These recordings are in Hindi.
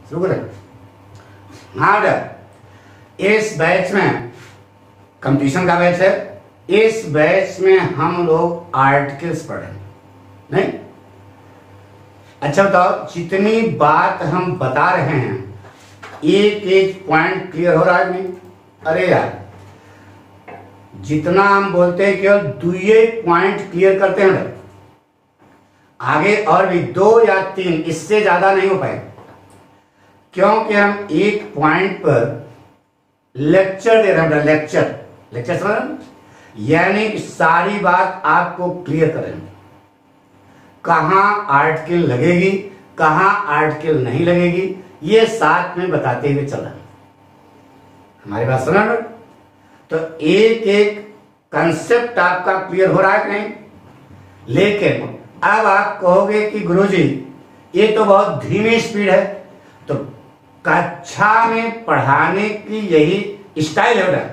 शुरू करें। हाँ बेटा, इस बैच में कंपटीशन का बैच है। इस बैच में हम लोग आर्टिकल्स पढ़ेंगे, नहीं? अच्छा बताओ, जितनी बात हम बता रहे हैं एक एक पॉइंट क्लियर हो रहा है नहीं? अरे यार, जितना हम बोलते हैं केवल 2 पॉइंट क्लियर करते हैं, आगे और भी 2 या 3, इससे ज्यादा नहीं हो पाए, क्योंकि हम एक पॉइंट पर लेक्चर दे रहे हैं। लेक्चर समझ रहे, यानी कि सारी बात आपको क्लियर करेंगे। कहां आर्टिकल लगेगी, कहां आर्टिकल नहीं लगेगी, ये साथ में बताते हुए चल रहे हैं। हमारी बात सुना ना? तो एक एक कंसेप्ट आपका क्लियर हो रहा है कि नहीं? लेकिन अब आप कहोगे कि गुरुजी ये तो बहुत धीमी स्पीड है, तो कक्षा में पढ़ाने की यही स्टाइल है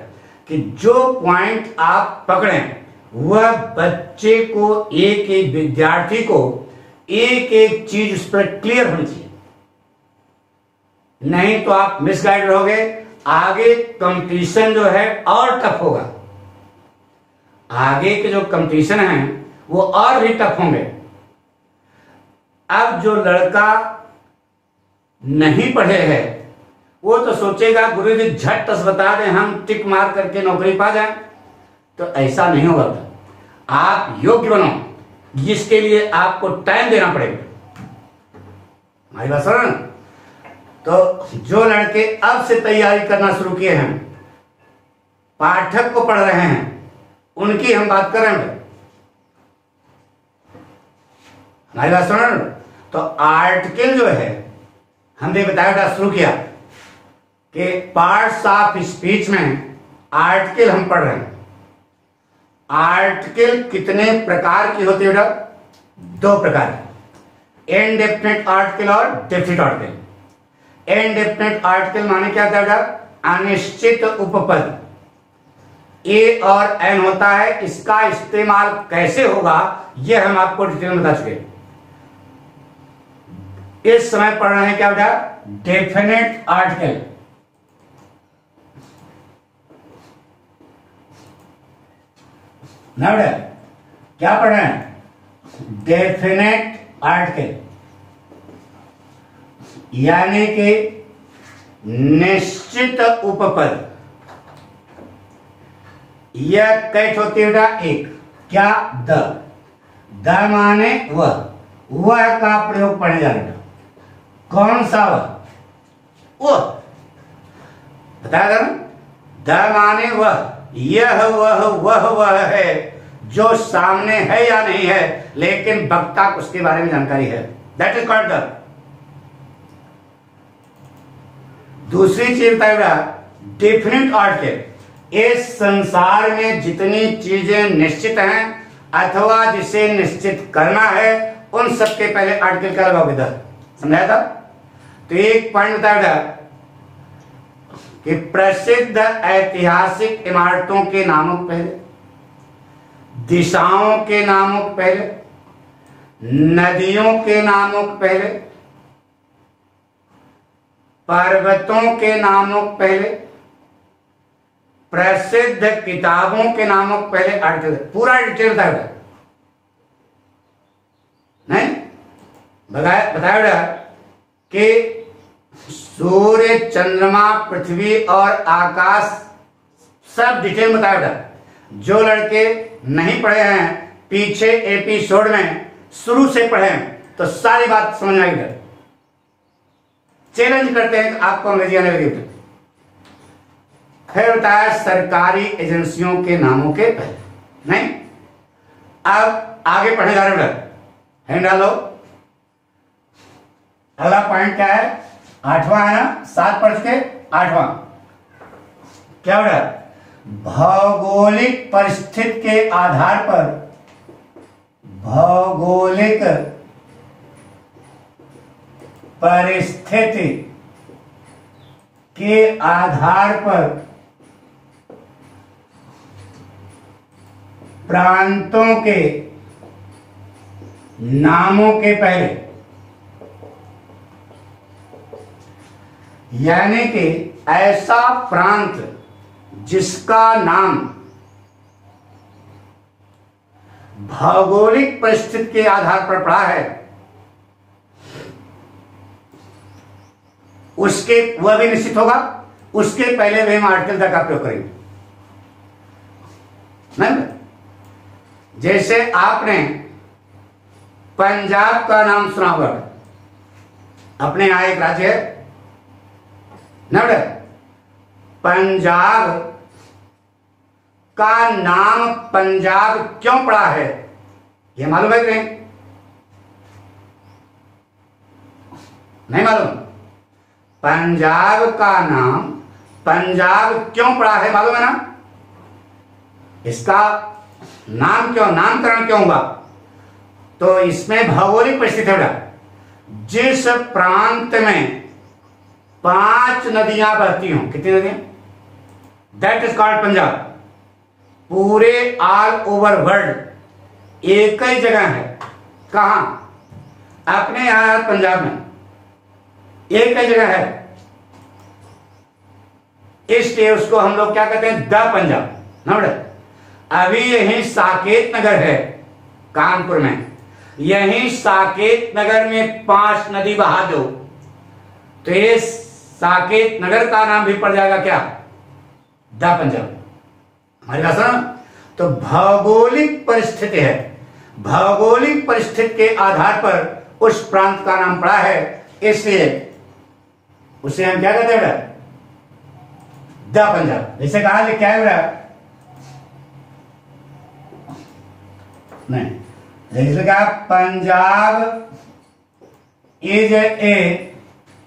कि जो पॉइंट आप पकड़ें वह बच्चे को, एक एक विद्यार्थी को एक एक चीज उस पर क्लियर होनी चाहिए, नहीं तो आप मिसगाइड रहोगे। आगे कंपटीशन जो है और टफ होगा, आगे के जो कंपटीशन है वो और भी टफ होंगे। अब जो लड़का नहीं पढ़े हैं वो तो सोचेगा गुरुजी झट से बता दें, हम टिक मार करके नौकरी पा जाएं, तो ऐसा नहीं होगा। आप योग्य बनो, जिसके लिए आपको टाइम देना पड़ेगा। हमारी बात सुनो। तो जो लड़के अब से तैयारी करना शुरू किए हैं, पाठक को पढ़ रहे हैं, उनकी हम बात कर रहे हैं। हमारी बात सुनो। तो आर्टिकल जो है हमने बताया, शुरू किया कि पार्ट्स ऑफ स्पीच में आर्टिकल हम पढ़ रहे हैं। आर्टिकल कितने प्रकार की होती है बेटा? 2 प्रकार की, इनडेफिनिट आर्टिकल और डेफिनिट आर्टिकल। इनडेफिनिट आर्टिकल माने क्या होता है बेटा? अनिश्चित उपपद। ए और एन होता है, इसका इस्तेमाल कैसे होगा यह हम आपको डिटेल में बता चुके। इस समय पढ़ रहे हैं क्या बेटा? Definite article. ना बेटा, क्या पढ़ रहे हैं? डेफिनेट आर्टिकल, यानी कि निश्चित उपपद। यह कैट होती है बेटा? एक। क्या? द माने वह का प्रयोग पढ़ने जा रहे। कौन सा वह? बताया था ना? द माने वह, यह वह है जो सामने है या नहीं है, लेकिन वक्ता को उसके बारे में जानकारी है। That is called the. दूसरी चीज बताएगा डेफिनेट आर्टिकल। इस संसार में जितनी चीजें निश्चित हैं अथवा जिसे निश्चित करना है, उन सबके पहले आर्टिकल क्या लगाओगे? द। समझाया था? तो एक पॉइंट बताया कि प्रसिद्ध ऐतिहासिक इमारतों के नामों के पहले, दिशाओं के नामों के पहले, नदियों के नामों के पहले, पर्वतों के नामों के पहले, प्रसिद्ध किताबों के नामों के पहले आर्टिकल। पूरा डिटेल बताया नहीं? बताया कि सूर्य, चंद्रमा, पृथ्वी और आकाश सब डिटेल बताया। जो लड़के नहीं पढ़े हैं, पीछे एपिसोड में शुरू से पढ़े हैं, तो सारी बात समझ में आएगी। चैलेंज करते हैं कि आपको अंग्रेजी आने लगी। फिर बताया सरकारी एजेंसियों के नामों के पहले। नहीं, अब आगे पढ़े जा रहे हैं। हैंड डालो। अगला पॉइंट क्या है? 8वां है ना? 7 पढ़ के 8वां क्या हो रहा है? भौगोलिक परिस्थिति के आधार पर, भौगोलिक परिस्थिति के आधार पर प्रांतों के नामों के पहले यानी कि ऐसा प्रांत जिसका नाम भौगोलिक परिस्थिति के आधार पर पड़ा है, उसके वह भी निश्चित होगा, उसके पहले भी हम आर्टिकल तक का प्रयोग करेंगे। नहीं, जैसे आपने पंजाब का नाम सुना होगा, अपने यहां एक राज्य है ना, पंजाब का नाम पंजाब क्यों पड़ा है, यह मालूम है कि नहीं? नहीं मालूम? पंजाब का नाम पंजाब क्यों पड़ा है, मालूम है ना? इसका नाम क्यों, नामकरण क्यों हुआ? तो इसमें भौगोलिक परिस्थिति है। जिस प्रांत में 5 नदियां बहती हों, कितनी नदियां? That is called Punjab. पूरे ऑल ओवर वर्ल्ड एक ही जगह है, कहां? अपने यहां पंजाब में एक ही जगह है, इसलिए उसको हम लोग क्या कहते हैं, द पंजाब ना बेटा। अभी यही साकेत नगर है कानपुर में, यही साकेत नगर में 5 नदी बहा दो तो ये साकेत नगर का नाम भी पड़ जाएगा क्या, द पंजाब। हमारी बात सुनो। तो भौगोलिक परिस्थिति है, भौगोलिक परिस्थिति के आधार पर उस प्रांत का नाम पड़ा है, इसलिए उसे हम क्या कहते हैं, द पंजाब। जैसे कहा क्या है बेटा, नहीं, जैसे कहा Punjab is a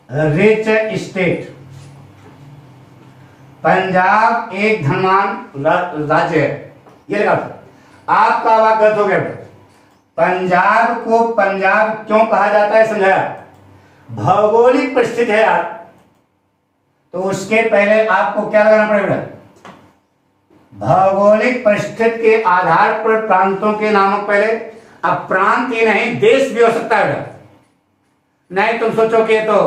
rich state. Punjab एक धनवान राज्य है, ये लिखा था। आपका वाक्य गलत हो गया। पंजाब को पंजाब क्यों कहा जाता है समझाया, भौगोलिक परिस्थिति है यार, तो उसके पहले आपको क्या लगाना पड़ेगा, भौगोलिक परिस्थिति के आधार पर प्रांतों के नामक पहले। अब प्रांत ही नहीं, देश भी हो सकता है बेटा। नहीं तुम सोचो कि तो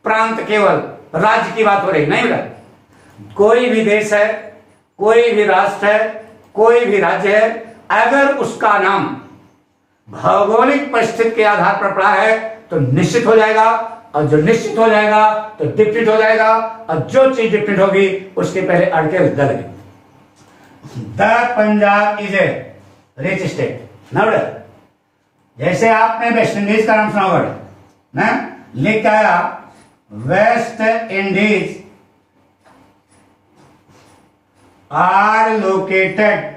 प्रांत केवल राज्य की बात हो रही, नहीं बेटा। कोई भी देश है, कोई भी राष्ट्र है, कोई भी राज्य है, अगर उसका नाम भौगोलिक परिस्थिति के आधार पर पड़ा है तो निश्चित हो जाएगा, और जो निश्चित हो जाएगा तो डिफिनिट हो जाएगा, और जो चीज डिफिनिट होगी उसके पहले आर्टिकल द लगेगा। The Punjab is a rich state ना बेटा। जैसे आपने वेस्ट इंडीज का नाम सुना होगा ना, लिख आया West Indies are located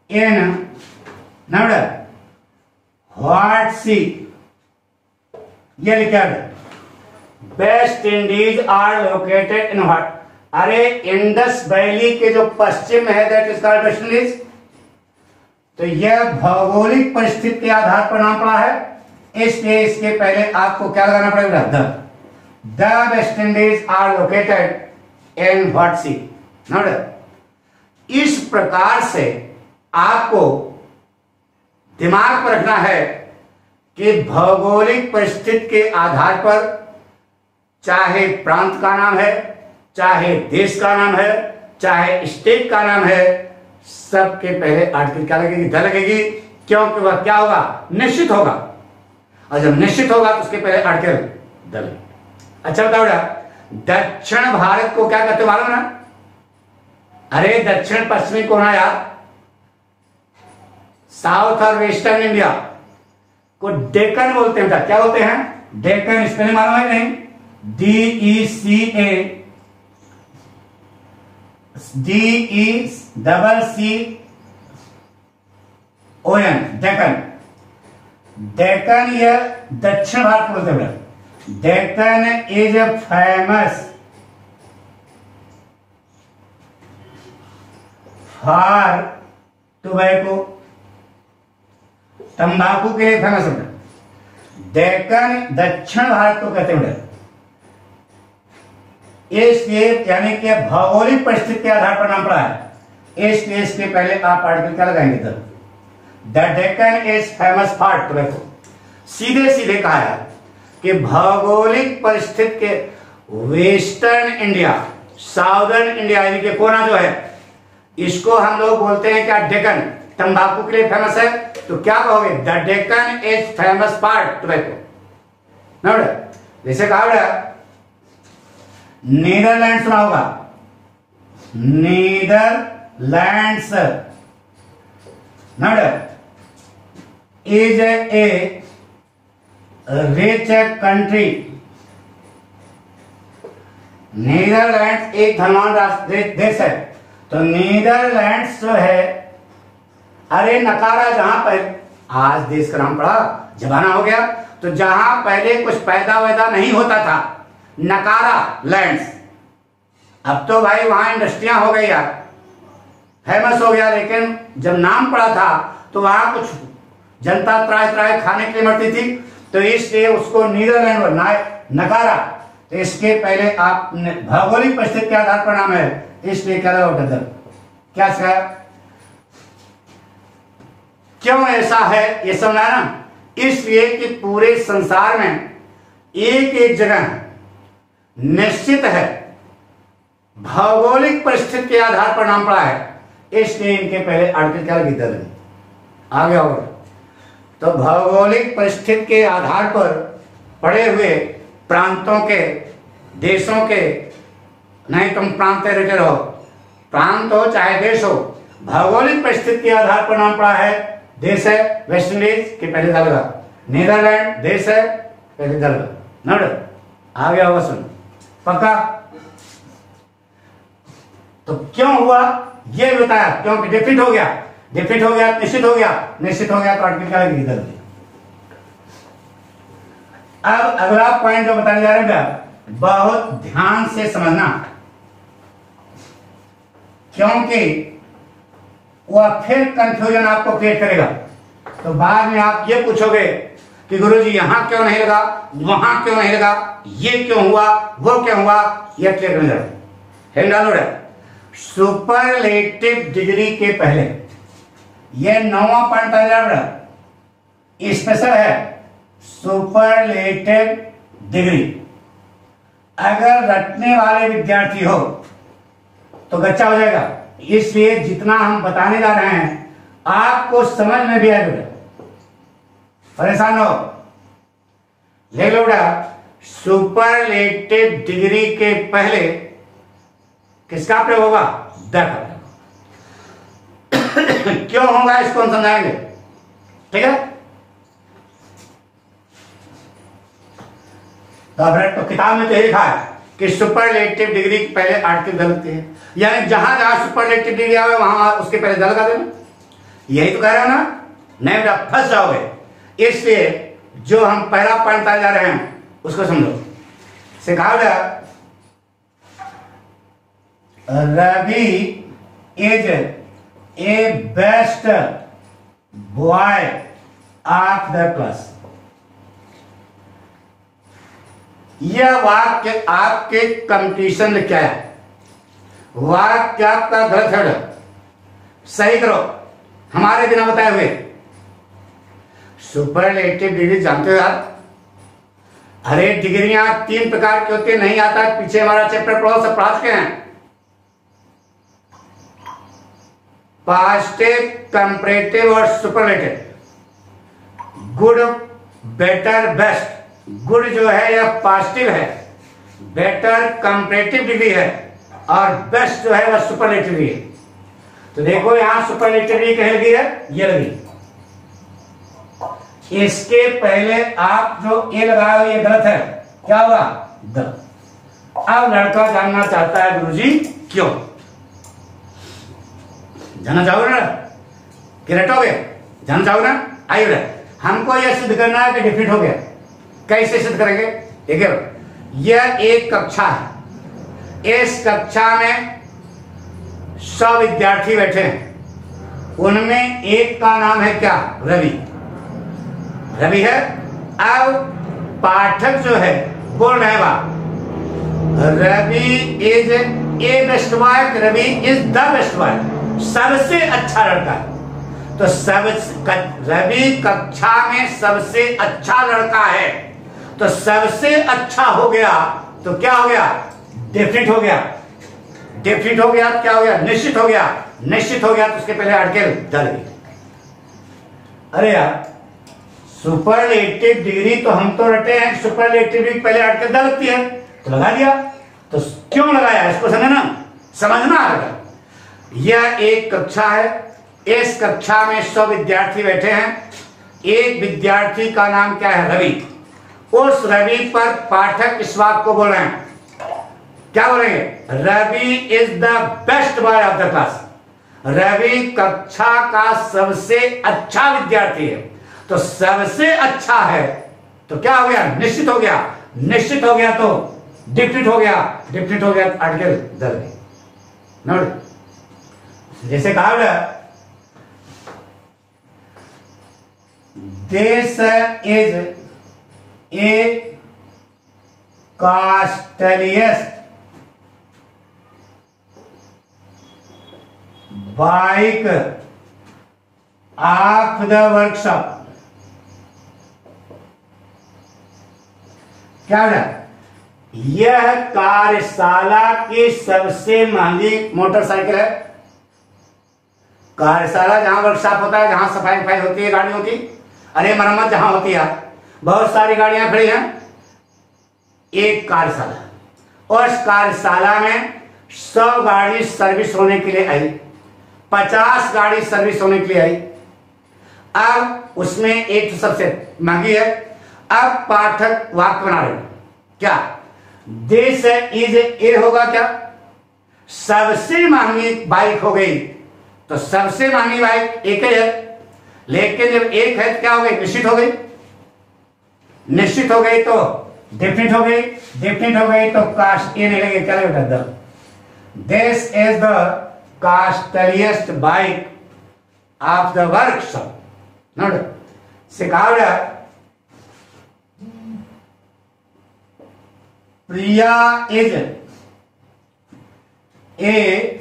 in ना बेटा व्हाट सी, ये लिखा है West Indies are located in what. अरे इंडस वैली के जो पश्चिम है that is called West Indies. तो यह भौगोलिक परिस्थिति के आधार पर नाम पड़ा है, इसलिए इसके पहले आपको क्या लगाना पड़ेगा, the West Indies are located in what sea. इस प्रकार से आपको दिमाग पर रखना है कि भौगोलिक परिस्थिति के आधार पर चाहे प्रांत का नाम है, चाहे देश का नाम है, चाहे स्टेट का नाम है, सबके पहले आर्टिकल क्या लगेगी, द लगेगी, क्योंकि वह क्या होगा, निश्चित होगा, और जब निश्चित होगा तो उसके पहले आर्टिकल द लगेगा। अच्छा बताओ बेटा, दक्षिण भारत को क्या कहते हो मालूम ना? अरे दक्षिण पश्चिमी को ना यार, साउथ और वेस्टर्न इंडिया को डेक्कन बोलते हैं। क्या बोलते हैं, डेक्कन। स्पेलिंग मालूम है नहीं, DECA, DECCON, डेक्कन। डेक्कन ये दक्षिण भारत बोलते हैं। Deccan is famous for tobacco, तंबाकू के लिए फेमस है। डेक्कन दक्षिण भारत को कहते हैं, इसलिए यानी कि भौगोलिक परिस्थिति के आधार पर नाम पड़ा है, इसलिए इसके पहले आप आर्टिकल क्या लगाएंगे, the Deccan is famous for tobacco. सीधे सीधे कहा है कि भौगोलिक परिस्थिति के वेस्टर्न इंडिया, साउदर्न इंडिया यानी कि कोना जो है, इसको हम लोग बोलते हैं क्या, डेक्कन, तंबाकू के लिए फेमस है। तो क्या कहोगे, the Deccan is famous part tobacco ना बेटा। जैसे कहा बेटा नीदरलैंड सुना होगा, नीदरलैंड्स ना बेटा is a rich country. Netherlands एक धनवान राष्ट्र देश है। तो नीदरलैंड्स जो है, अरे नकारा, जहां पर आज देश का नाम पड़ा, जमाना हो गया, तो जहां पहले कुछ पैदा वैदा नहीं होता था, नकारा लैंड्स, अब तो भाई वहां इंडस्ट्रियां हो गई यार, फेमस हो गया। लेकिन जब नाम पड़ा था तो वहां कुछ जनता त्राय त्राय खाने के लिए मरती थी, तो इसलिए उसको नीदरलैंड नकारा। तो इसके पहले आप भौगोलिक परिस्थिति के आधार पर नाम है, इसलिए क्या लगा, क्या सिखाया, क्यों ऐसा है ये समझा ना। इसलिए कि पूरे संसार में एक एक जगह निश्चित है, भौगोलिक परिस्थिति के आधार पर नाम पड़ा है, इसलिए इनके पहले आर्टिकल क्या लगी, दल आ गया होगा। तो भौगोलिक परिस्थिति के आधार पर पड़े हुए प्रांतों के, देशों के, नहीं तुम प्रांत रहते रहो, प्रांत हो चाहे देश हो, भौगोलिक परिस्थिति के आधार पर नाम पड़ा है। देश है वेस्ट इंडीज के पहले दलगा, नीदरलैंड देश है पहले दलगा, नोट आ गया होगा, सुन पक्का। तो क्यों हुआ ये बताया, क्योंकि डिफीट हो गया, डिफीट हो गया, निश्चित हो गया, निश्चित हो गया, तो आर्टिकल क्या लगी, दल। अब अगला पॉइंट जो बताने जा रहे हैं बहुत ध्यान से समझना, क्योंकि वह फिर कंफ्यूजन आपको क्रिएट करेगा। तो बाद में आप ये पूछोगे कि गुरुजी यहां क्यों नहीं लगा, वहां क्यों नहीं लगा, ये क्यों हुआ, वो क्यों हुआ, ये क्लियर करने जा रहे हैं। सुपरलेटिव डिग्री के पहले ये 9वां पॉइंट आ जा रहा है, स्पेशल है, सुपरलेटिव डिग्री। अगर रटने वाले विद्यार्थी हो तो गच्चा हो जाएगा, इसलिए जितना हम बताने जा रहे हैं आपको समझ में भी आएगा, परेशान हो। ले लो बेटा, सुपरलेटिव डिग्री के पहले किसका प्रयोग होगा, द का। क्यों होगा इसको हम समझाएंगे, ठीक है। तो किताब में तो यही लिखा है कि सुपरलेटिव डिग्री के पहले आर्टिकल गलत है, यानी जहां जहां सुपरलेटिव डिग्री आवे वहां उसके पहले दल लगा देना, यही तो कह रहे हो ना, नहीं बेटा फंस जाओगे। इसलिए जो हम पहला पॉइंट जा रहे हैं उसको समझो। सिखा गया Ravi is a best boy of the class. यह वाक्य आपके कंपटीशन में क्या है, वाक्य आपका गलत है, सही करो हमारे बिना बताए हुए। सुपरलेटिव डिग्री जानते हो यार, अरे डिग्रियां 3 प्रकार की होती है, नहीं आता है, पीछे हमारा चैप्टर पढ़ो, सब पढ़ा चुके हैं। पॉजिटिव, कंपैरेटिव और superlative. Good, better, best. Good जो है यह पॉजिटिव है, बेटर कंपैरेटिव डिग्री है, और बेस्ट जो है वह सुपरलेटिव डिग्री है। तो देखो यहां सुपरलेटिव डिग्री कहीं लगी है, ये लगी। इसके पहले आप जो ए लगाए हो ये गलत है, क्या होगा, द। अब लड़का जानना चाहता है गुरुजी क्यों, जानना चाहोगे ना कि रटोगे, जानना चाहोगे ना, आइए हमको यह सिद्ध करना है कि डिफीट हो गया। कैसे सिद्ध करेंगे, देखिए यह एक कक्षा है, इस कक्षा में 100 विद्यार्थी बैठे हैं, उनमें एक का नाम है क्या, रवि, रवि है। अब पाठक जो है बोल रहे हैं Ravi is a best boy, Ravi is the best boy, सबसे अच्छा लड़का है। तो रवि कक्षा में सबसे अच्छा लड़का है, तो सबसे अच्छा हो गया तो क्या हो गया, डेफिनेट हो गया। डेफिनेट हो गया तो क्या हो गया, निश्चित हो गया। निश्चित हो गया तो उसके पहले आर्टिकल डाल दिया। अरे यार सुपरलेटिव डिग्री तो हम तो रटे हैं, सुपरलेटिव डिग्री पहले आर्टिकल डाल लगती है तो लगा दिया। तो क्यों लगाया इसको समझना, समझना आएगा। यह एक कक्षा है, इस कक्षा में 100 विद्यार्थी बैठे हैं। एक विद्यार्थी का नाम क्या है, रवि। उस रवि पर पाठक इस वाक्य को बोल रहे हैं, क्या बोलेंगे, Ravi is the best boy of the class. Ravi कक्षा का सबसे अच्छा विद्यार्थी है। तो सबसे अच्छा है तो क्या हो गया, निश्चित हो गया। निश्चित हो गया तो डिफिनिट हो गया। डिफिनिट हो गया तो आर्टिकल दल नोट। जैसे कहा this is a costliest bike of the workshop. क्या है, यह कार्यशाला की सबसे महंगी मोटरसाइकिल है। कार्यशाला जहां वर्कशॉप होता है, जहां सफाई वफाई होती है गाड़ियों की, अरे मरम्मत जहां होती है, बहुत सारी गाड़ियां खड़ी हैं। एक कार्यशाला, और इस कार्यशाला में 100 गाड़ी सर्विस होने के लिए आई, 50 गाड़ी सर्विस होने के लिए आई। अब उसमें एक तो सबसे महंगी है। अब पाठक वाक्य बना रहे, क्या दिस इज ए होगा, क्या सबसे महंगी बाइक हो गई। तो सबसे महंगी बाइक एक ही है, लेकिन जब एक है तो क्या हो गई, निश्चित हो गई। निश्चित हो गई तो डेफिनिट हो गई। डेफिनिट हो गई तो कास्ट ए नहीं लगे, क्या लगेगा, this is the costliest bike of the workshop. Note सिखावड़ा, Priya is a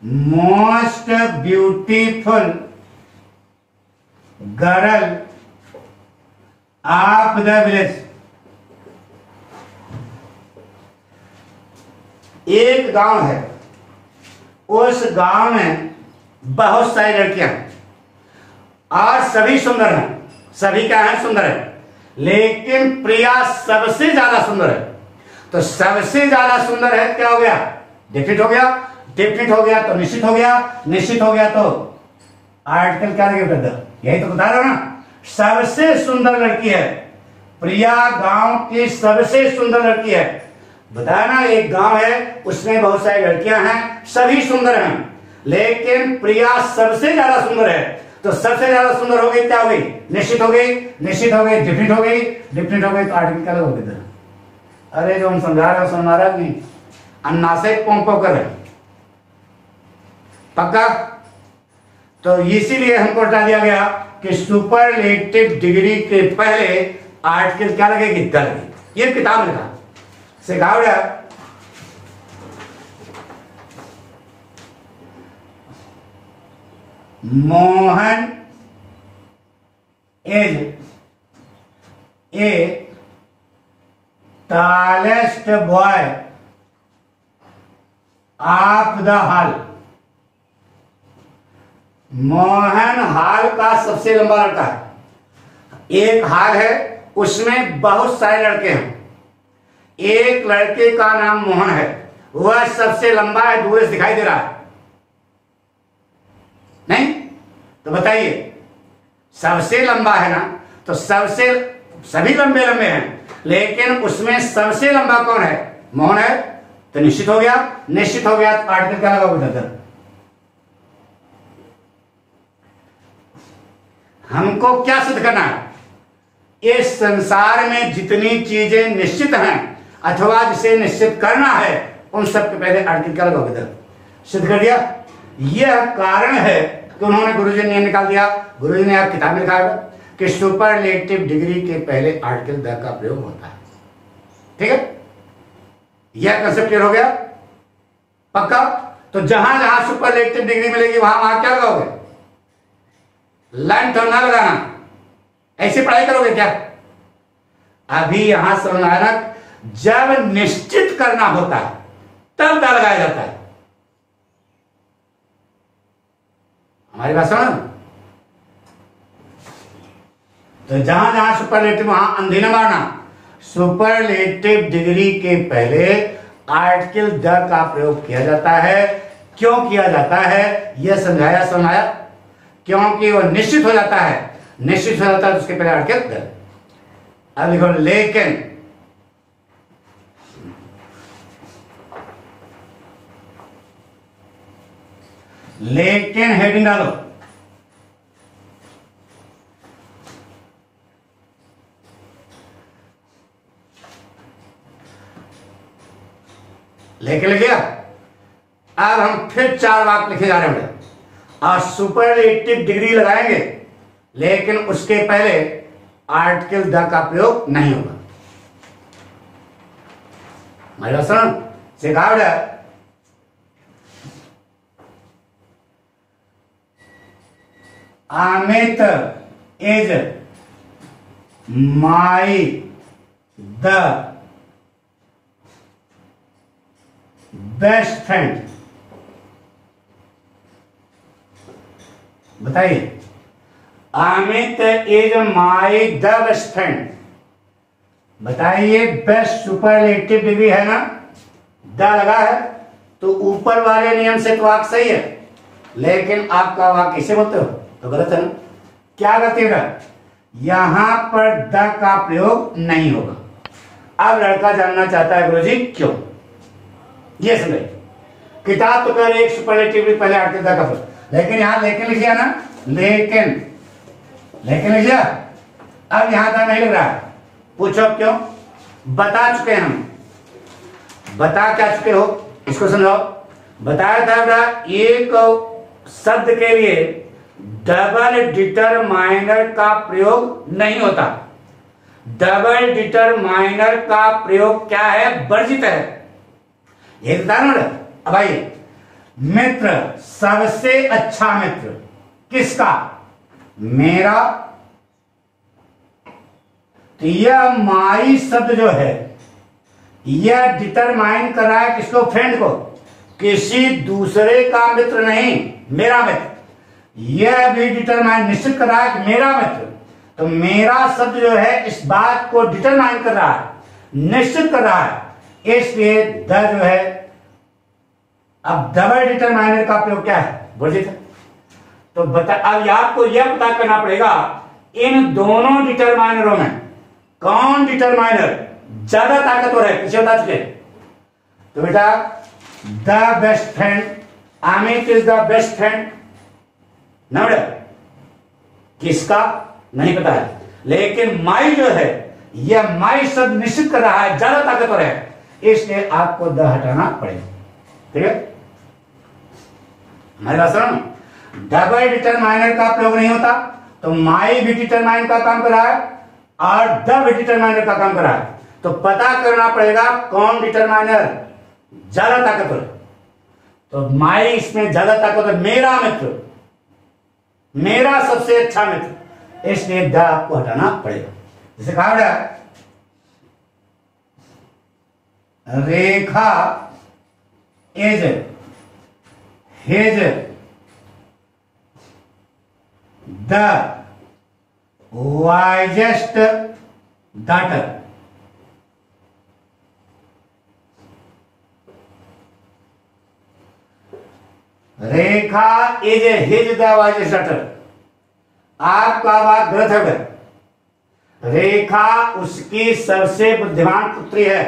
most beautiful girl of the village. एक गांव है, उस गांव में बहुत सारी लड़कियां हैं और सभी सुंदर हैं। सभी क्या है, सुंदर है, लेकिन प्रिया सबसे ज्यादा सुंदर है। तो सबसे ज्यादा सुंदर है, क्या हो गया, डिफिनिट हो गया। डिफिनिट हो गया तो निश्चित हो गया। निश्चित हो गया तो आर्टिकल क्या लगेगा, यही तो बता रहा हूं ना, सबसे सुंदर लड़की है प्रिया, गांव की सबसे सुंदर लड़की है। बताया ना, एक गांव है, उसमें बहुत सारी लड़कियां हैं, सभी सुंदर हैं, लेकिन प्रिया सबसे ज्यादा सुंदर है। तो सबसे ज्यादा सुंदर हो गई, क्या हो गई, निश्चित हो गई। निश्चित हो गई, डिफिनिट हो गई। डिफिनिट हो गई तो आर्टिकल क्या लगेगा। अरे जो हम समझा रहे हो समझ आ रहा है कि अन्ना से पोंपो कर रहे, पक्का। तो इसीलिए हमको हटा दिया गया कि सुपरलेटिव डिग्री के पहले आर्टिकल क्या लगेगी, द लगेगी। ये किताब लिखा सिखावड़ा, Mohan is a tallest boy of the hall. Mohan hall का सबसे लंबा लड़का है। एक हॉल है, उसमें बहुत सारे लड़के हैं। एक लड़के का नाम मोहन है, वह सबसे लंबा है, दूर से दिखाई दे रहा है नहीं। तो बताइए, सबसे लंबा है ना, तो सबसे, सभी लंबे लंबे हैं, लेकिन उसमें सबसे लंबा कौन है, मोहन है। तो निश्चित हो गया। निश्चित हो गया तो आर्टिकल क्या लगा, उधर। हमको क्या सिद्ध करना है, इस संसार में जितनी चीजें निश्चित हैं अथवा जिसे निश्चित करना है, उन सब के पहले आर्टिकल क्या लगा, उधर। सिद्ध कर दिया। यह कारण है कि उन्होंने गुरुजी ने निकाल दिया। गुरुजी ने आप किताब में लिखा कि सुपरलेटिव डिग्री के पहले आर्टिकल द का प्रयोग होता है। ठीक है, यह कंसेप्ट क्लियर हो गया, पक्का। तो जहां जहां सुपरलेटिव डिग्री मिलेगी वहां वहां क्या लगाओगे, लाइन तो ना लगाना, ऐसी पढ़ाई करोगे क्या? अभी यहां समझाना, जब निश्चित करना होता है तब दा लगाया जाता है। हमारी बात सुनो। तो जहां जहां सुपरलेटिव वहां अंधी न मारना। सुपरलेटिव डिग्री के पहले आर्टिकल द का प्रयोग किया जाता है। क्यों किया जाता है यह समझाया। क्योंकि वो निश्चित हो जाता है, निश्चित हो जाता है तो उसके पहले आर्टिकल द। अब लिखो लेकिन, लेकिन हेडिंग डालो। लेकिन लिख लिया। अब हम फिर 4 वाक्य लिखे जा रहे हैं और सुपरलेटिव डिग्री लगाएंगे, लेकिन उसके पहले आर्टिकल द का प्रयोग नहीं होगा। मेरा सुन सिखावट Amit is my the best friend. बताइए, Amit is my the best friend. बताइए, बेस्ट सुपरलेटिव डिग्री है ना, द लगा है तो ऊपर वाले नियम से तो वाक्य सही है, लेकिन आपका वाक्य किसे बोलते हो तो गलत है ना। क्या गलती है? यहां पर द का प्रयोग नहीं होगा। अब लड़का जानना चाहता है गुरुजी क्यों। ये समझे, किताब तो कह रही एक सुपरलेटिव पहले आर्टिकल द का प्रयोग, लेकिन यहां लेकिन लिख दिया ना, लेकिन लिख दिया। अब यहां द नहीं लिख रहा है। पूछो क्यों? बता चुके हैं हम। बता क्या चुके हो इसको समझाओ। बताया था एक शब्द के लिए डबल डिटरमाइनर का प्रयोग नहीं होता। डबल डिटरमाइनर का प्रयोग क्या है? वर्जित है। ये बता रहा हूं। अब आइए, मित्र, सबसे अच्छा मित्र किसका? मेरा। तो यह माई शब्द जो है यह डिटरमाइन कर रहा है किसको? फ्रेंड को। किसी दूसरे का मित्र नहीं, मेरा मित्र। यह भी डिटरमाइन निश्चित कर रहा है कि मेरा मित्र। तो मेरा शब्द जो है इस बात को डिटरमाइन कर रहा है, निश्चित कर रहा है, इसलिए द जो है। अब डबल डिटरमाइनर का प्रयोग क्या है? वर्जित है। तो बता, अब आपको यह पता करना पड़ेगा इन दोनों डिटरमाइनरों में कौन डिटरमाइनर ज्यादा ताकतवर है। पीछे बता चुके। तो बेटा, the best friend, Amit is the best friend ना बेटा। किसका नहीं पता है, लेकिन माई जो है यह माई शब्द निश्चित कर रहा है, ज्यादा ताकतवर है, इसलिए आपको द हटाना पड़ेगा। ठीक है, हमारी बात सुनो। डबल डिटरमाइनर का प्रयोग नहीं होता तो माई भी डिटरमाइन का काम कर रहा है और द भी डिटरमाइनर का काम कर रहा है। तो पता करना पड़ेगा कौन डिटरमाइनर ज्यादा ताकतवर। तो माई इसमें ज्यादा ताकतवर, मेरा मित्र, मेरा सबसे अच्छा मित्र, इसलिए द आपको हटाना पड़ेगा। जैसे कहा Rekha is his the wisest daughter. Rekha is his the wisest daughter. आपका बात गलत है। रेखा उसकी सबसे बुद्धिमान पुत्री है।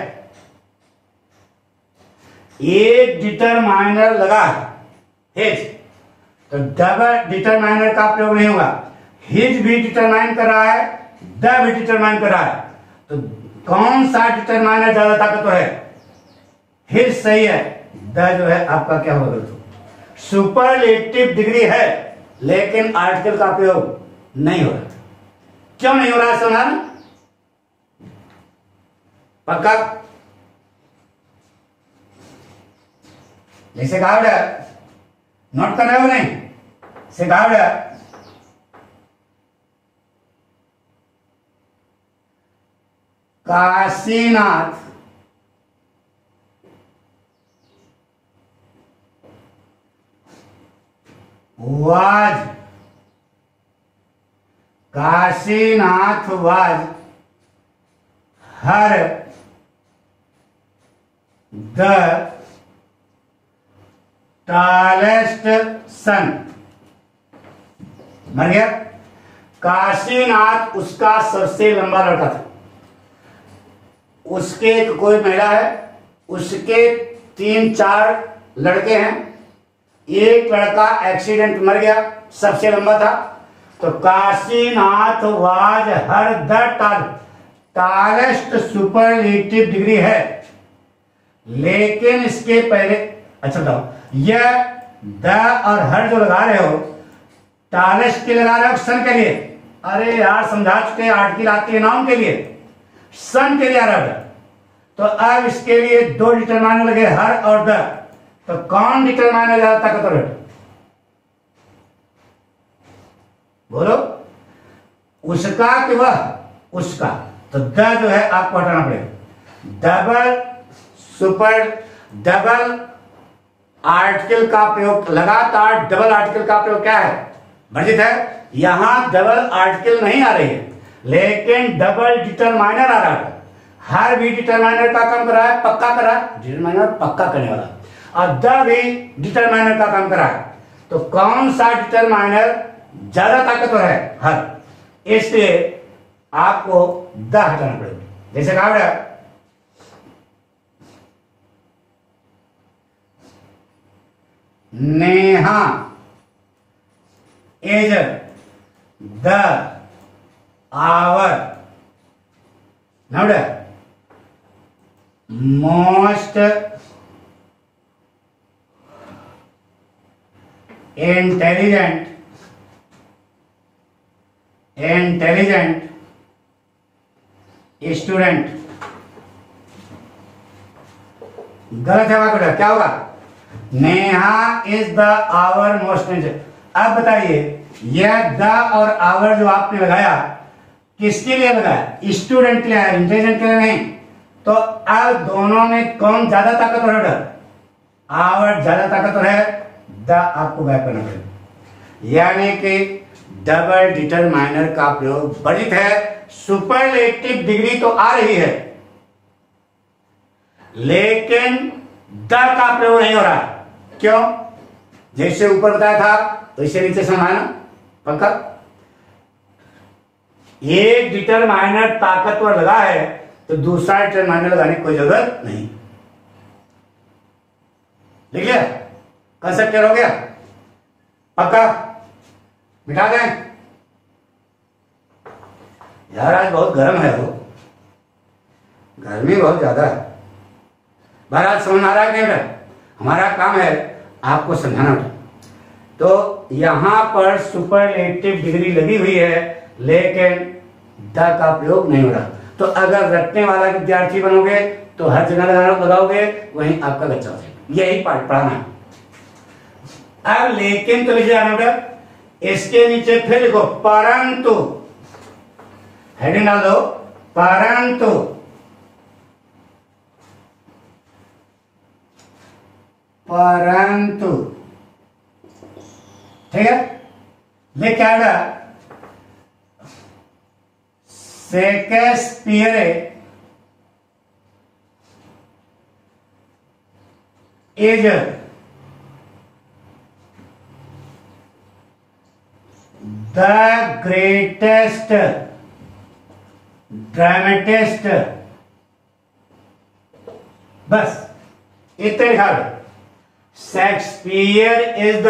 एक डिटरमाइनर लगा है हिज, तो डबल डिटरमाइनर का प्रयोग नहीं होगा। हिज भी डिटरमाइन कर रहा है, द भी डिटरमाइन कर रहा है। तो कौन सा डिटरमाइनर ज्यादा ताकतवर है? हिज सही है, द जो है आपका क्या होगा? गलत। सुपरलेटिव डिग्री है लेकिन आर्टिकल का प्रयोग नहीं हो रहा। क्यों नहीं हो रहा है? समझा ना? पक्का? जैसे कहा नोट कर रहे हो नहीं? से कहा Kashinath was her the tallest son। मर गया। काशीनाथ उसका सबसे लंबा लड़का था। उसके कोई महिला है, उसके 3-4 लड़के हैं, एक लड़का एक्सीडेंट मर गया, सबसे लंबा था। तो Kashinath was her the tallest superlative degree है। लेकिन इसके पहले अच्छा बताओ, यह द और हर जो लगा रहे हो, टालेस्ट के लगा रहे हो सन के लिए? अरे यार समझा चुके, आर्टिकल आती है नाउन के लिए, सन के लिए आ रहा है। तो अब इसके लिए 2 डिटरमाइनर लगे, हर और द। तो कौन डिटरमाइनर ज्यादा ताकतवर है? बोलो, उसका कि वह? उसका। तो द जो है आपको हटाना पड़ेगा। डबल आर्टिकल का प्रयोग, लगातार डबल आर्टिकल का प्रयोग क्या है? वर्जित है। यहां डबल आर्टिकल नहीं आ रही है, लेकिन डबल डिटरमाइनर आ रहा है। हर भी डिटरमाइनर का काम कर रहा है, पक्का कर रहा है, डिटरमाइनर पक्का करने वाला, और द भी डिटरमाइनर का काम कर रहा है। तो कौन सा डिटरमाइनर ज्यादा ताकतवर है? हर। इसलिए आपको द हटाना पड़ेगा। जैसे कहा बेटा, Neha is the our most intelligent student. गलत है वहां, क्या होगा? Neha is the our most intelligent. अब बताइए, यह द और आवर जो आपने लगाया, किसके लिए लगाया? स्टूडेंट के लिए, इंटेलिजेंट के लिए नहीं। तो अब दोनों में कौन ज्यादा ताकतवर है? आवर ज्यादा ताकतवर है, द आपको गायब करना पड़ेगा। यानी कि डबल डिटरमाइनर का प्रयोग वर्जित है। सुपरलेटिव डिग्री तो आ रही है, लेकिन द का प्रयोग नहीं हो रहा। क्यों? जैसे ऊपर बताया था वैसे नीचे समझाना पक्का। एक डिटरमाइनर ताकतवर लगा है तो दूसरा डिटरमाइनर लगाने की कोई जरूरत नहीं। लिख लिया? कंसेप्ट क्लियर हो गया? पक्का? मिटा दें? यार आज बहुत गर्म है, वो गर्मी बहुत ज्यादा है। बहरहाल समझ आ रहा है क्या? हमारा काम है आपको समझाना। तो यहां पर सुपरलेटिव डिग्री लगी हुई है, लेकिन द का प्रयोग नहीं हो रहा। तो अगर रटने वाला विद्यार्थी बनोगे तो हर जगह लगाओगे, वहीं आपका बच्चा हो जाएगा। यही पाठ पढ़ाना है। अब लेकिन तो लिख जाना बेटा, इसके नीचे फिर लिखो परंतु, हेडिंग डाल दो परंतु। परंतु ठीक है, लिख क्या है? Shakespeare is the greatest dramatist. बस इतने लिखा है। Shakespeare is the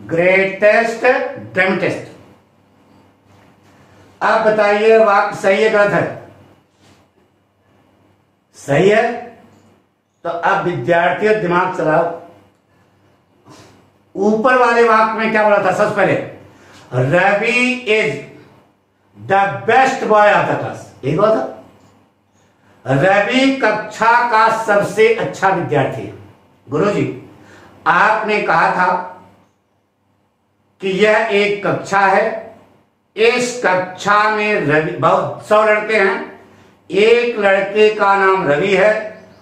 greatest dramatist. आप बताइए वाक्य सही है गलत है? सही है। तो अब विद्यार्थी दिमाग चलाओ। ऊपर वाले वाक्य में क्या बोला था? सबसे पहले Ravi is the best boy of the class, यही बोला था। रवि कक्षा का सबसे अच्छा विद्यार्थी है। गुरुजी, आपने कहा था कि यह एक कक्षा है, इस कक्षा में रवि, बहुत 100 लड़के हैं, एक लड़के का नाम रवि है,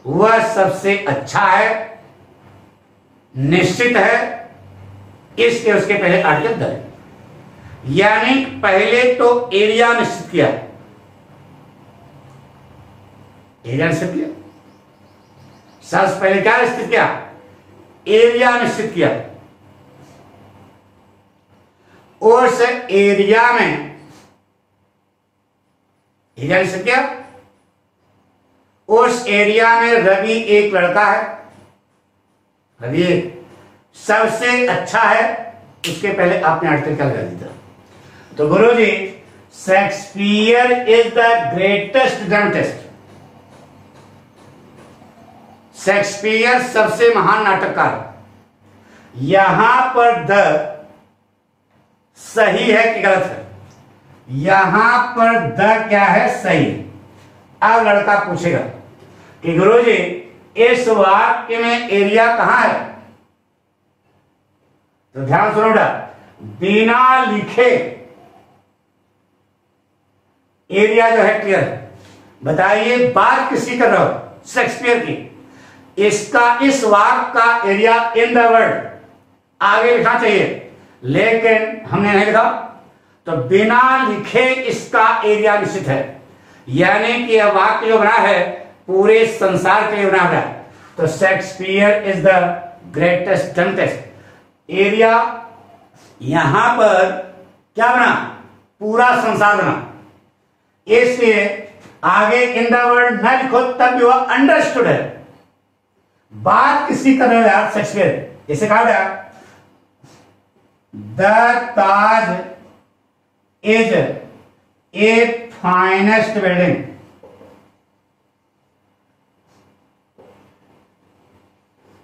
वह सबसे अच्छा है, निश्चित है, इसके उसके पहले आर्टिकल द है। यानी पहले तो एरिया निश्चित किया, एरिया निश्चित किया, सबसे पहले क्या निश्चित किया? एरिया निश्चित किया। उस एरिया में एरिया निश्चित किया, उस एरिया में रवि एक लड़का है, रवि एक सबसे अच्छा है, उसके पहले आपने आर्टिकल क्या लगा दिया? तो गुरुजी, Shakespeare is the greatest dramatist, Shakespeare सबसे महान नाटककार। यहां पर द सही है कि गलत है? यहां पर द क्या है? सही। अब लड़का पूछेगा कि गुरुजी इस वाक्य में एरिया कहां है? तो ध्यान सुनो बेटा, बिना लिखे एरिया जो है क्लियर है। बताइए बात किसकी कर रहे हो? शेक्सपियर की। इसका इस वाक्य का एरिया इन द वर्ड आगे लिखना चाहिए, लेकिन हमने नहीं लिखा, तो बिना लिखे इसका एरिया निश्चित है। यानी कि यह वाक्य जो बना है पूरे संसार के लिए बना है। तो Shakespeare is the greatest dramatist. Area यहां पर क्या बना? पूरा संसार बना। इसलिए आगे इन द वर्ड न लिखो, तब वह अंडरस्टूड है। बात किसकी कर रहे हो यार? शेक्सपियर। जैसे कहा गया the Taj is a finest building,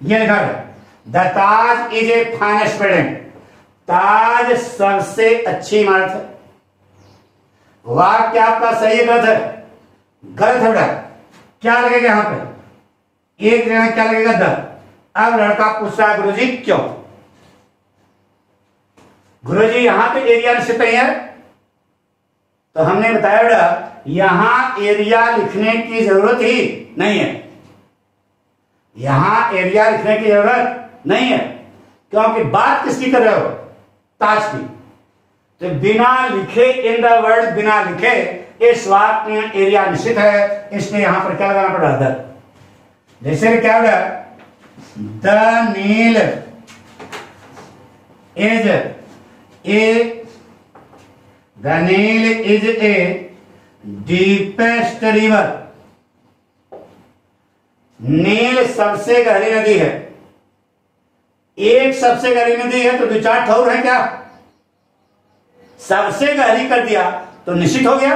ये लिखा है the Taj is a finest building. Taj सबसे अच्छी इमारत है। वाक्य आपका सही है गलत है? गलत है बेटा। क्या लगेगा यहां पे? एक जगह क्या लगेगा? द। अब लड़का पूछता है गुरुजी क्यों? गुरुजी यहां पे एरिया निश्चित नहीं है। तो हमने बताया बेटा यहां एरिया लिखने की जरूरत ही नहीं है, यहां एरिया लिखने की जरूरत नहीं है, क्योंकि बात किसकी कर रहे हो? ताज की। तो बिना लिखे इन द वर्ड, बिना लिखे इस वाक्य में एरिया निश्चित है, इसलिए यहां पर क्या लगाना पड़ा? द। जैसे क्या होगा? The Nile is a the Nile is a deepest river. Nile सबसे गहरी नदी है। एक सबसे गहरी नदी है तो दो चार ठोर है क्या? सबसे गहरी कर दिया तो निश्चित हो गया,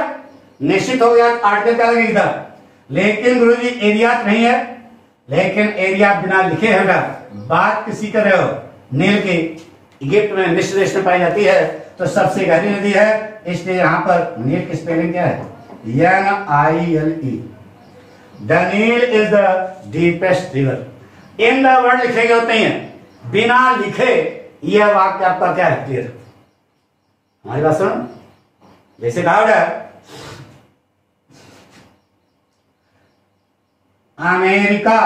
निश्चित हो गया। आर्टिकल क्या लगेगा? लेकिन गुरुजी एरिया नहीं है, लेकिन एरिया बिना लिखे है। बात किसी कर रहे हो? नील की। इजिप्ट में, मिस्र देश में पाई जाती है, तो सबसे गहरी नदी है, इसलिए यहां पर नील की स्पेलिंग क्या है? NILE। The Nile is the deepest river. In the world लिखेंगे होते हैं, बिना लिखे यह वाक्य आपका क्या है? क्लियर। हमारी बात सुन। जैसे कहा है America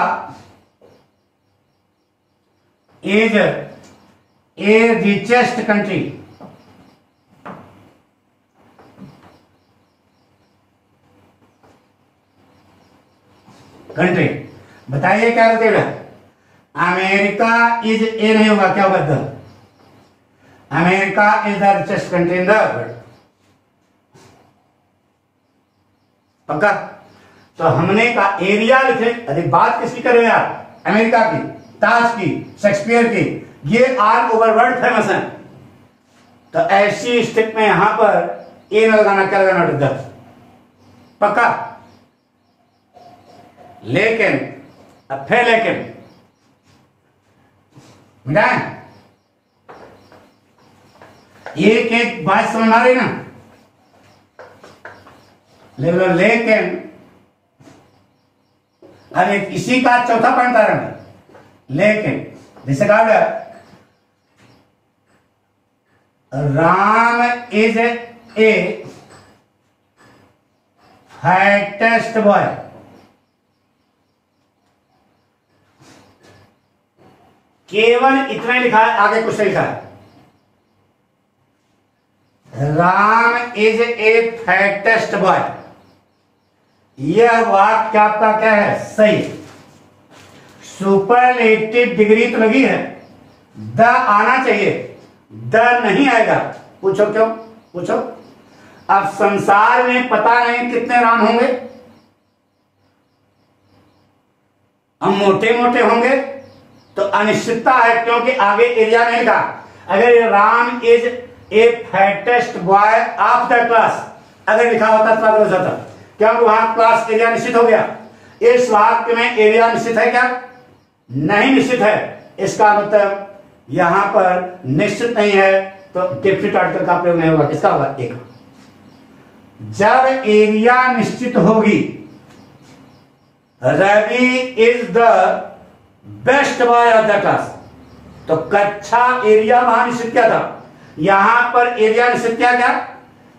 is a richest country. Country बताइए क्या करते हैं? अमेरिका इज ए नहीं होगा, क्या होगा? The. America is the richest country in the world. पक्का? तो हमने कहा एरिया लिखे। अरे बात किसकी कर रहे हैं आप? अमेरिका की, ताज की, शेक्सपियर की। ये ऑल ओवर वर्ल्ड फेमस है। तो ऐसी स्थिति में यहां पर ए न लगाना, क्या लगाना? द। पक्का? लेकिन अब फिर लेकिन मिटाएं। एक एक बात समझ आ रही ना? लेकिन अरे इसी का चौथा पॉइंट आ रहा है। लेकिन जैसे कहा गया Ram is a fattest boy, केवल इतना लिखा है, आगे कुछ लिखा है, Ram is a fattest boy. यह वाक्य आपका क्या है? सही। सुपरलेटिव डिग्री तो लगी है, द आना चाहिए, द नहीं आएगा। पूछो क्यों? पूछो। अब संसार में पता नहीं कितने राम होंगे, हम मोटे मोटे होंगे तो अनिश्चितता है, क्योंकि आगे एरिया नहीं लिखा। अगर Ram is a fattest boy of the class अगर लिखा होता तो हो जाता, क्योंकि वहां क्लास एरिया निश्चित हो गया। इस वाक्य में एरिया निश्चित है क्या? नहीं निश्चित है। इसका मतलब यहां पर निश्चित नहीं है, तो डेफिनेट आर्टिकल का प्रयोग नहीं होगा। किसका होगा? एक। जब एरिया निश्चित होगी, Ravi is the best boy of the class, तो कक्षा एरिया वहां निश्चित क्या था? यहां पर एरिया निश्चित क्या?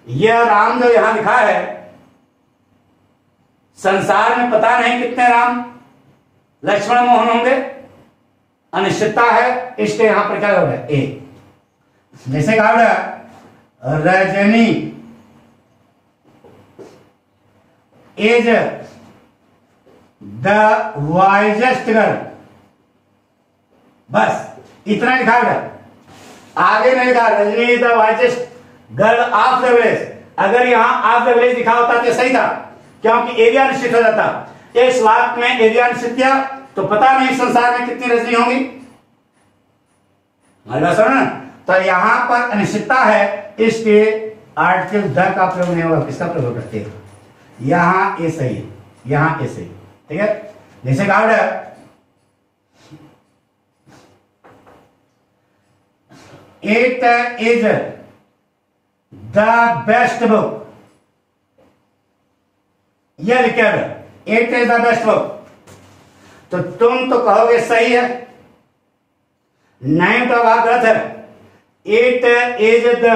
यह राम जो यहां लिखा है, संसार में पता नहीं कितने राम लक्ष्मण मोहन होंगे, अनिश्चितता है, इसलिए यहां पर क्या होगा? ए। जैसे कहा Rajni is the wisest girl, बस इतना लिखा गया, आगे नहीं लिखा Rajni is the wisest girl of the village. अगर यहां ऑफ द विलेज लिखा होता तो सही था, क्योंकि एरिया निश्चित हो जाता। इस वाक्य में एरिया निश्चित किया तो पता नहीं संसार में कितनी रजनी होंगी। हमारी बात सुनो ना, तो यहां पर अनिश्चितता है, इसलिए आर्टिकल द का प्रयोग नहीं होगा। किसका प्रयोग करते हैं? यहां ए सही है, यहां ए सही, ठीक है। जैसे कहा it is the best book, यह लिखा है it is the best book, तो तुम तो कहोगे सही है, नहीं तो बात गलत है। It is the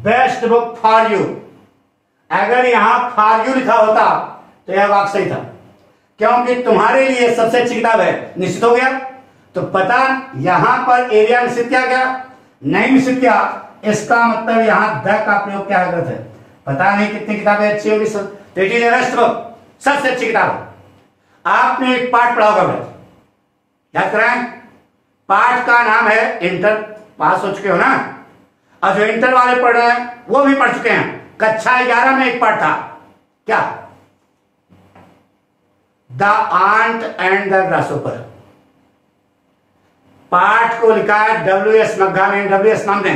best book for you, अगर यहां फॉर यू लिखा होता तो यह वाक्य सही था, क्योंकि तुम्हारे लिए सबसे अच्छी किताब है, निश्चित हो गया। तो पता यहां पर एरिया निश्चित किया गया, नहीं निश्चित किया, इसका मतलब यहां द का प्रयोग क्या गलत है। पता नहीं कितनी किताबें अच्छी होगी, तो it is the best book, सबसे अच्छी किताब। आपने एक पाठ पढ़ा होगा, याद कराएं, पाठ का नाम है इंटर, पास हो चुके हो ना, और जो इंटर वाले पढ़ रहे हैं वो भी पढ़ चुके हैं। कक्षा 11 में एक पाठ था, क्या? The ant and the grasshopper. पाठ को लिखा है W.S. मग्घा ने, W.S. मम ने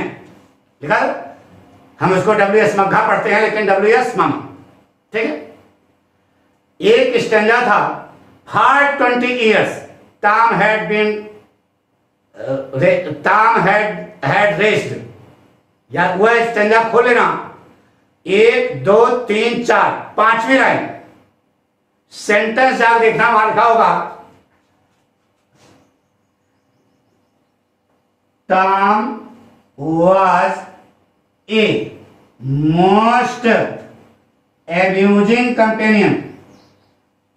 लिखा, हम उसको W.S. मग्घा पढ़ते हैं, लेकिन W.S. मम, ठीक है। एक स्टेंजा था, for 20 years Tom had raised, यार वह स्टेंजा खोल लेना, 1 2 3 4 5वीं लाइन, सेंटेंस आप देखना, वहां लिखा होगा Tom was a most amusing companion,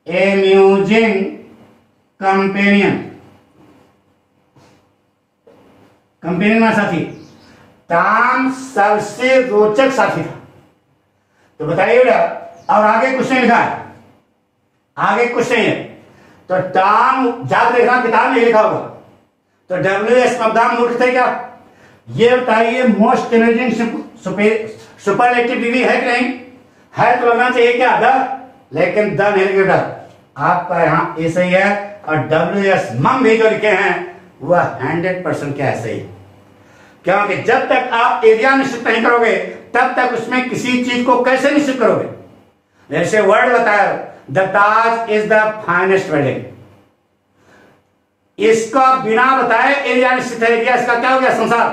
amusing companion, companion में साथी। टॉम सबसे रोचक साथी था। तो बताइए बेटा, और आगे कुछ नहीं लिखा है, आगे कुछ नहीं है, तो टॉम जाकर देखना, किताब में लिखा होगा। तो W.S. मग्धा मूर्ख थे क्या? ये बताइए, मोस्ट अमेजिंग सुपरलेटिव डिग्री है कि नहीं है? तो लगना चाहिए क्या? द, लेकिन द नहीं लिखा, आपका यहाँ ए सही है, और W.S. मम भी जो लिखे हैं वह 100% क्या है? सही। क्योंकि जब तक आप एरिया निश्चित नहीं करोगे तब तक उसमें किसी चीज को कैसे निश्चित करोगे? जैसे वर्ड बताया, the Taj is the finest wedding, इसका बिना बताए एरिया निश्चित है। एरिया इसका क्या हो गया? संसार।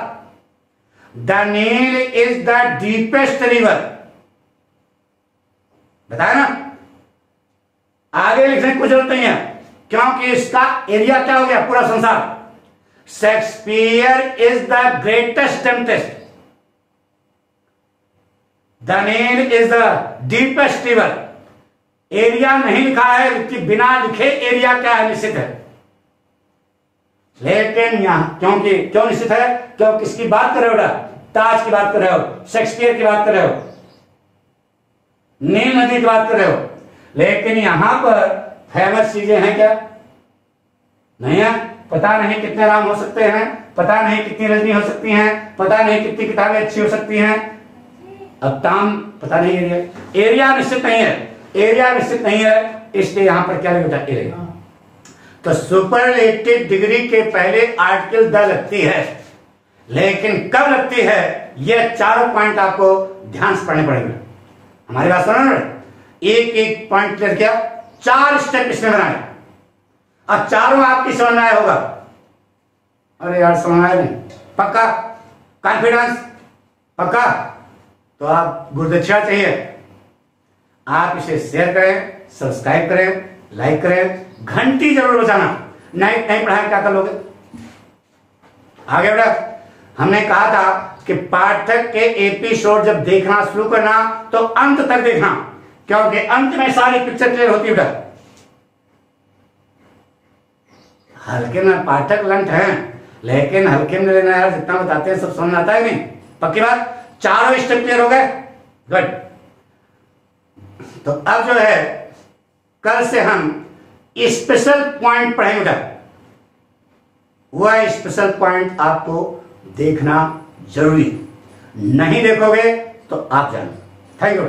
The Nile is the deepest river, बताया ना, आगे लिखने की कुछ जरूरत नहीं है, क्योंकि इसका एरिया क्या हो गया? पूरा संसार। Shakespeare is the greatest tempest, the Nile is the deepest river. Area नहीं लिखा है कि बिना लिखे एरिया क्या है, निश्चित है। लेकिन यहां क्योंकि क्यों निश्चित है? क्यों किसकी बात कर रहे हो बेटा? ताज की बात कर रहे हो, शेक्सपियर की बात कर रहे हो, नील नदी की बात कर रहे हो। लेकिन यहां पर फेमस चीजें हैं क्या? नहीं है। पता नहीं कितने राम हो सकते हैं, पता नहीं कितनी रजनी हो सकती हैं, पता नहीं कितनी किताबें अच्छी हो सकती हैं। अब ताम पता नहीं, एरिया निश्चित नहीं है, एरिया निश्चित नहीं है, इसलिए यहां पर क्या लगता है? एरिया। तो सुपरलेटिव डिग्री के पहले आर्टिकल द लगती है, लेकिन कब लगती है? ये चारों पॉइंट आपको ध्यान से पढ़ने पड़ेंगे। हमारी बात सुनो ना, एक एक पॉइंट क्लियर किया, 4 स्टेप इसमें बनाए और चारों आपकी समझ में आया होगा। अरे यार समझ आया नहीं, पक्का? कॉन्फिडेंस पक्का? तो आप गुरुदक्षिणा चाहिए, आप इसे शेयर करें, सब्सक्राइब करें, लाइक करें, घंटी जरूर बजाना। नहीं पढ़ाएं क्या कर लोगे? आगे बेटा, हमने कहा था कि पाठक के एपिसोड जब देखना शुरू करना तो अंत तक देखना, क्योंकि अंत में सारी पिक्चर क्लियर होती है बेटा। हल्के में पाठक लंट हैं, लेकिन हल्के में लेना यार, जितना बताते हैं सब समझ आता है नहीं? पक्की बात? चारों स्टेप क्लियर हो गए? गुड। तो अब जो है कल से हम स्पेशल पॉइंट पढ़ेंगे बेटा। वह स्पेशल पॉइंट आपको देखना जरूरी, नहीं देखोगे तो आप जानो। Thank you.